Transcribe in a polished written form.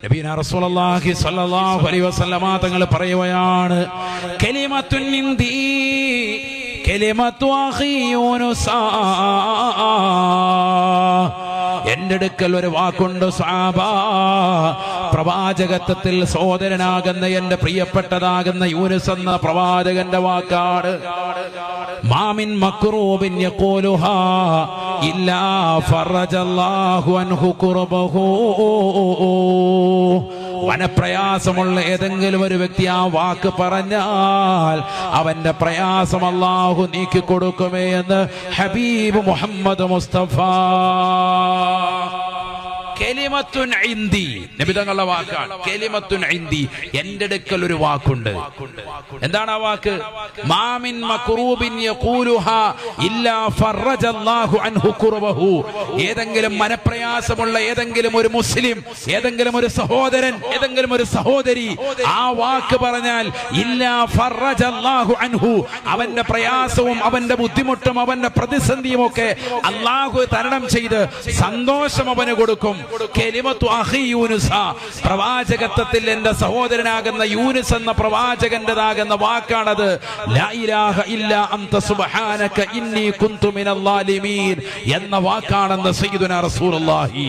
നബിയുനാ റസൂലുള്ളാഹി സ്വല്ലല്ലാഹു അലൈഹി വസല്ലമ തങ്ങൾ പറയുകയാണ്, കലിമത്തുൻ നിന്ദി കലിമത്തു അഖീ യൂനുസ. എന്റെ അടുക്കൽ ഒരു വാക്കുണ്ട് സ്വഹാബ, പ്രവാചകത്വത്തിൽ സഹോദരനാകുന്ന എന്റെ പ്രിയപ്പെട്ടതാകുന്ന യൂനുസ് എന്ന പ്രവാചകന്റെ വാക്കാണ്. മാമിൻ മക്റൂബിൻ യഖൂലുഹാ ഇല്ലാ ഫറജല്ലാഹു അൻഹു കുർബഹു. മനപ്രയാസമുള്ള ഏതെങ്കിലും ഒരു വ്യക്തി ആ വാക്ക് പറഞ്ഞാൽ അവന്റെ പ്രയാസം അല്ലാഹു നീക്കി കൊടുക്കുമേ എന്ന് ഹബീബ് മുഹമ്മദ് മുസ്തഫ. കലിമത്തുൻ ഇൻദി, നബി തങ്ങളുടെ വാക്കാണ്. കലിമത്തുൻ ഇൻദി, എന്റെ അടുക്കൽ ഒരു വാക്കുണ്ട്. എന്താണ് ആ വാക്ക്? മാമിൻ മക്റൂബിൻ യഖൂലുഹാ ഇല്ലാ ഫറജല്ലാഹു അൻഹു കുർബഹു. ഏതെങ്കിലും മനപ്രയാസമുള്ള ഏതെങ്കിലും ഒരു മുസ്ലിം, ഏതെങ്കിലും ഒരു സഹോദരൻ, ഏതെങ്കിലും ഒരു സഹോദരി ആ വാക്ക് പറഞ്ഞാൽ ഇല്ലാ ഫറജല്ലാഹു അൻഹു, അവന്റെ പ്രയാസവും അവന്റെ ബുദ്ധിമുട്ടും അവന്റെ പ്രതിസന്ധിയും ഒക്കെ അല്ലാഹു തരണം ചെയ്ത് സന്തോഷം അവന് കൊടുക്കും. കലിമത്തു അഖീ യൂനുസ, പ്രവാചകത്വത്തിൽ എന്റെ സഹോദരനാകുന്ന യൂനുസ് എന്ന പ്രവാചകന്റേതാകുന്ന വാക്കാണത്. ലാ ഇലാഹ ഇല്ലാ അൻത സുബ്ഹാനക ഇന്നി കുന്തു മിനൽ ളാലിമീൻ എന്ന വാക്കാണെന്ന് സയ്യിദുനാ റസൂലുള്ളാഹി.